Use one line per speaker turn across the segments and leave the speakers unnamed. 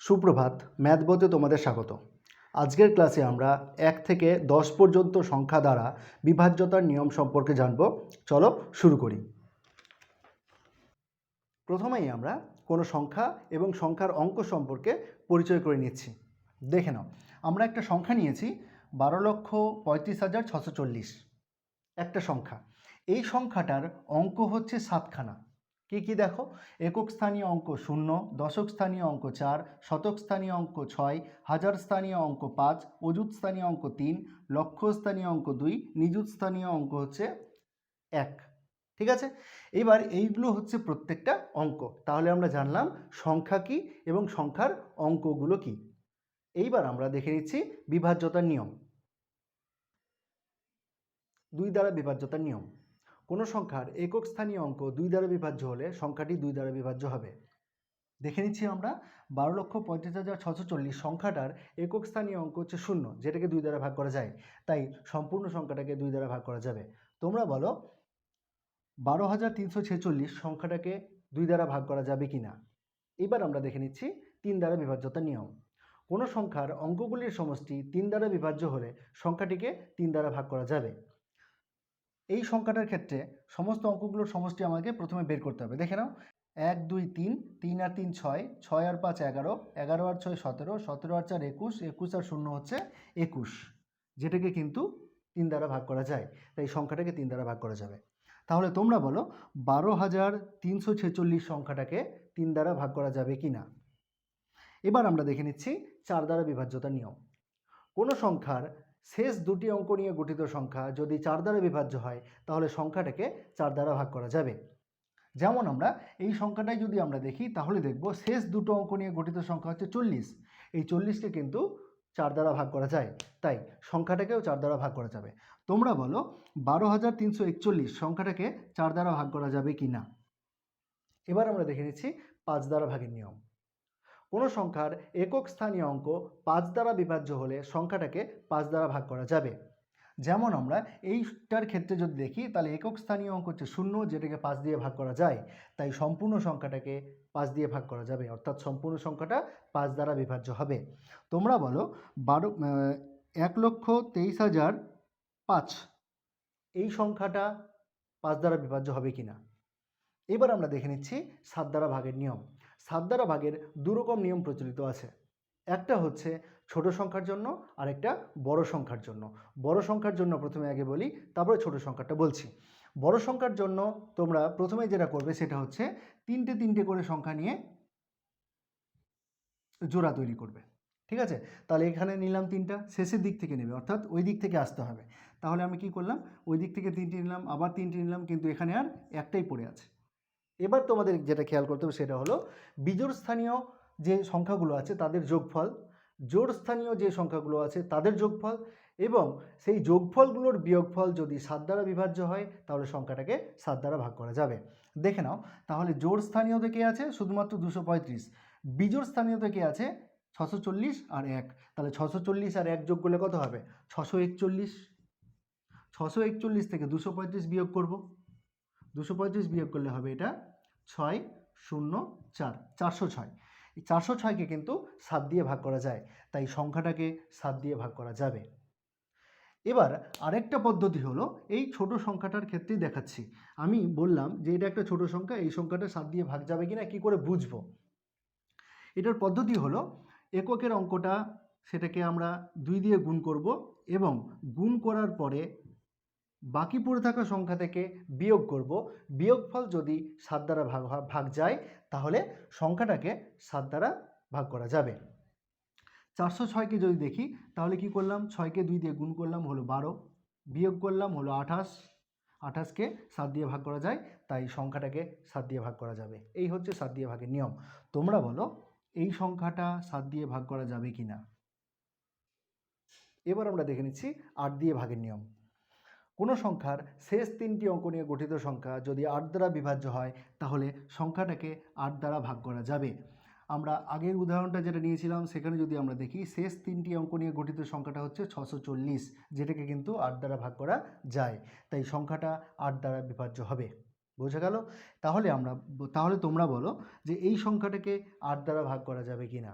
সুপ্রভাত, ম্যাথ বইতে তোমাদের স্বাগত। আজকের ক্লাসে আমরা 1 থেকে 10 পর্যন্ত সংখ্যা দ্বারা বিভাজ্যতার নিয়ম সম্পর্কে জানব। চলো শুরু করি। প্রথমেই আমরা কোনো সংখ্যা এবং সংখ্যার অঙ্ক সম্পর্কে পরিচয় করে নিচ্ছি। দেখে নাও, আমরা একটা সংখ্যা নিয়েছি 12,35,640, একটা সংখ্যা। এই সংখ্যাটার অঙ্ক হচ্ছে 7খানা। কি কি দেখো, একক স্থানীয় অঙ্ক 0, দশক স্থানীয় অঙ্ক 4, শতক স্থানীয় অঙ্ক 6, হাজার স্থানীয় অঙ্ক 5, অযুত স্থানীয় অঙ্ক 3, লক্ষ স্থানীয় অঙ্ক 2, নিযুত স্থানীয় অঙ্ক হচ্ছে 1। ঠিক আছে, এবার এইগুলো হচ্ছে প্রত্যেকটা অঙ্ক। তাহলে আমরা জানলাম সংখ্যা কি এবং সংখ্যার অঙ্কগুলো কি। এইবার আমরা দেখে নিচ্ছি বিভাজ্যতার নিয়ম। 2 দ্বারা বিভাজ্যতার নিয়ম। কোনো সংখ্যার একক স্থানীয় অঙ্ক 2 দ্বারা বিভাজ্য হলে সংখ্যাটি 2 দ্বারা বিভাজ্য হবে। দেখে নিচ্ছি আমরা 12,35,640 সংখ্যাটার একক স্থানীয় অঙ্ক হচ্ছে 0, যেটাকে 2 দ্বারা ভাগ করা যায়, তাই সম্পূর্ণ সংখ্যাটাকে 2 দ্বারা ভাগ করা যাবে। তোমরা বলো 12,346 সংখ্যাটাকে 2 দ্বারা ভাগ করা যাবে কি না। এবার আমরা দেখে নিচ্ছি 3 দ্বারা বিভাজ্যতার নিয়ম। কোনো সংখ্যার অঙ্কগুলির সমষ্টি 3 দ্বারা বিভাজ্য হলে সংখ্যাটিকে 3 দ্বারা ভাগ করা যাবে। এই সংখ্যাটার ক্ষেত্রে সমস্ত অঙ্কগুলোর সমষ্টি আমাকে প্রথমে বের করতে হবে। দেখে নাও, 1 2 3, 3 আর 3 6, 6 আর 5 11, 11 আর 6 17, 17 আর 4 21, 21 আর 0 হচ্ছে 21, যেটাকে কিন্তু 3 দ্বারা ভাগ করা যায়, তাই সংখ্যাটাকে 3 দ্বারা ভাগ করা যাবে। তাহলে তোমরা বলো 12,346 সংখ্যাটাকে 3 দ্বারা ভাগ করা যাবে কি না। এবার আমরা দেখে নিচ্ছি 4 দ্বারা বিভাজ্যতার নিয়ম। কোনো সংখ্যার শেষ দুটি অঙ্ক নিয়ে গঠিত সংখ্যা যদি 4 দ্বারা বিভাজ্য হয় তাহলে সংখ্যাটাকে 4 দ্বারা ভাগ করা যাবে। যেমন আমরা এই সংখ্যাটাই যদি আমরা দেখি তাহলে দেখব শেষ দুটো অঙ্ক নিয়ে গঠিত সংখ্যা হচ্ছে 40। এই 40কে কিন্তু 4 দ্বারা ভাগ করা যায়, তাই সংখ্যাটাকেও 4 দ্বারা ভাগ করা যাবে। তোমরা বলো 12,341 সংখ্যাটাকে 4 দ্বারা ভাগ করা যাবে কি না। এবার আমরা দেখে নিচ্ছি 5 দ্বারা ভাগের নিয়ম। কোনো সংখ্যার একক স্থানীয় অঙ্ক 5 দ্বারা বিভাজ্য হলে সংখ্যাটাকে 5 দ্বারা ভাগ করা যাবে। যেমন আমরা এইটার ক্ষেত্রে যদি দেখি তাহলে একক স্থানীয় অঙ্ক হচ্ছে 0, যেটাকে 5 দিয়ে ভাগ করা যায়, তাই সম্পূর্ণ সংখ্যাটাকে 5 দিয়ে ভাগ করা যাবে, অর্থাৎ সম্পূর্ণ সংখ্যাটা 5 দ্বারা বিভাজ্য হবে। তোমরা বলো 1,23,005 এই সংখ্যাটা 5 দ্বারা বিভাজ্য হবে কিনা। এবার আমরা দেখে নিচ্ছি 7 দ্বারা ভাগের নিয়ম। 7 দ্বারা ভাগের দুরকম নিয়ম প্রচলিত আছে। একটা হচ্ছে ছোট সংখ্যার জন্য আর একটা বড় সংখ্যার জন্য। বড় সংখ্যার জন্য প্রথমে আগে বলি, তারপরে ছোট সংখ্যাটা বলছি। বড় সংখ্যার জন্য তোমরা প্রথমে যেটা করবে সেটা হচ্ছে 3টে 3টে করে সংখ্যা নিয়ে জোড়া তৈরি করবে। ঠিক আছে, তাহলে এখানে নিলাম 3টা, শেষের দিক থেকে নেবে, অর্থাৎ ওই দিক থেকে আসতে হবে। তাহলে আমি কি করলাম, ওই দিক থেকে 3টে নিলাম, আবার 3টে নিলাম, কিন্তু এখানে আর একটাই পড়ে আছে। এবার তোমাদের যেটা খেয়াল করতে হবে সেটা হলো বিজোড় স্থানীয় যে সংখ্যাগুলো আছে তাদের যোগফল, জোড় স্থানীয় যে সংখ্যাগুলো আছে তাদের যোগফল, এবং সেই যোগফলগুলোর বিয়োগফল যদি 7 দ্বারা বিভাজ্য হয় তাহলে সংখ্যাটাকে 7 দ্বারা ভাগ করা যাবে। দেখে নাও, তাহলে জোড় স্থানীয়তে কে আছে, শুধুমাত্র 235। বিজোড় স্থানীয়তে কে আছে, 640 আর 1। তাহলে 640 আর 1 যোগ করলে কত হবে, 641। 641 থেকে 235 বিয়োগ করব, 235 বিয়োগ করলে হবে এটা 604, 406। এই 406কে কিন্তু 7 দিয়ে ভাগ করা যায়, তাই সংখ্যাটাকে 7 দিয়ে ভাগ করা যাবে। এবার আরেকটা পদ্ধতি হলো, এই ছোট সংখ্যাটার ক্ষেত্রেই দেখাচ্ছি। আমি বললাম যে এটা একটা ছোট সংখ্যা, এই সংখ্যাটা 7 দিয়ে ভাগ যাবে কিনা কি করে বুঝবো। এটার পদ্ধতি হলো, এককের অঙ্কটা সেটাকে আমরা 2 দিয়ে গুণ করব, এবং গুণ করার পরে বাকি পড়ে থাকা সংখ্যা থেকে বিয়োগ করব। বিয়োগফল যদি 7 দ্বারা ভাগ যায় তাহলে সংখ্যাটাকে 7 দ্বারা ভাগ করা যাবে। 406কে যদি দেখি তাহলে কি করলাম, 6কে 2 দিয়ে গুণ করলাম হলো 12, বিয়োগ করলাম হলো 28, 28কে 7 দিয়ে ভাগ করা যায়, তাই সংখ্যাটাকে 7 দিয়ে ভাগ করা যাবে। এই হচ্ছে 7 দিয়ে ভাগের নিয়ম। তোমরা বলো এই সংখ্যাটা 7 দিয়ে ভাগ করা যাবে কি না। এবার আমরা দেখে নিচ্ছি 8 দিয়ে ভাগের নিয়ম। কোনো সংখ্যার শেষ 3টি অঙ্ক নিয়ে গঠিত সংখ্যা যদি 8 দ্বারা বিভাজ্য হয় তাহলে সংখ্যাটাকে 8 দ্বারা ভাগ করা যাবে। আমরা আগের উদাহরণটা যেটা নিয়েছিলাম সেখানে যদি আমরা দেখি শেষ 3টি অঙ্ক নিয়ে গঠিত সংখ্যাটা হচ্ছে 640, যেটাকে কিন্তু 8 দ্বারা ভাগ করা যায়, তাই সংখ্যাটা 8 দ্বারা বিভাজ্য হবে। বোঝা গেল। তাহলে তোমরা বলো যে এই সংখ্যাটাকে 8 দ্বারা ভাগ করা যাবে কি না।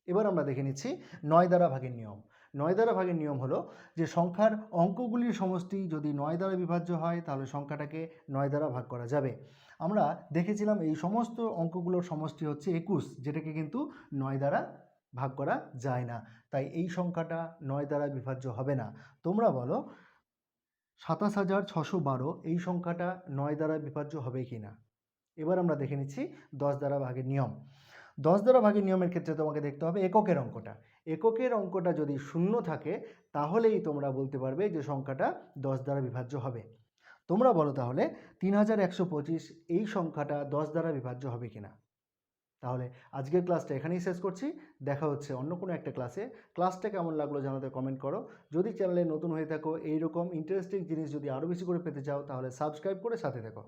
এবার আমরা দেখে নিচ্ছি 9 দ্বারা ভাগের নিয়ম। 9 দ্বারা ভাগের নিয়ম হলো যে সংখ্যার অঙ্কগুলির সমষ্টি যদি 9 দ্বারা বিভাজ্য হয় তাহলে সংখ্যাটাকে 9 দ্বারা ভাগ করা যাবে। আমরা দেখেছিলাম এই সমস্ত অঙ্কগুলোর সমষ্টি হচ্ছে 21, যেটাকে কিন্তু 9 দ্বারা ভাগ করা যায় না, তাই এই সংখ্যাটা 9 দ্বারা বিভাজ্য হবে না। তোমরা বলো 27,612 এই সংখ্যাটা 9 দ্বারা বিভাজ্য হবে কি না। এবার আমরা দেখে নিচ্ছি 10 দ্বারা ভাগের নিয়ম। 10 দ্বারা ভাগের নিয়মের ক্ষেত্রে তোমাকে দেখতে হবে এককের অঙ্কটা। এককের অঙ্কটা যদি শূন্য থাকে তাহলেই তোমরা বলতে পারবে যে সংখ্যাটা 10 দ্বারা বিভাজ্য হবে। তোমরা বলো তাহলে 3125 এই সংখ্যাটা 10 দ্বারা বিভাজ্য হবে কিনা। তাহলে আজকের ক্লাসটা এখানেই শেষ করছি। দেখা হচ্ছে অন্য কোনো একটা ক্লাসে। ক্লাসটা কেমন লাগলো জানাতে কমেন্ট করো। যদি চ্যানেলে নতুন হয়ে থাকো, এইরকম ইন্টারেস্টিং জিনিস যদি আরও বেশি করে পেতে চাও তাহলে সাবস্ক্রাইব করে সাথে থেকো।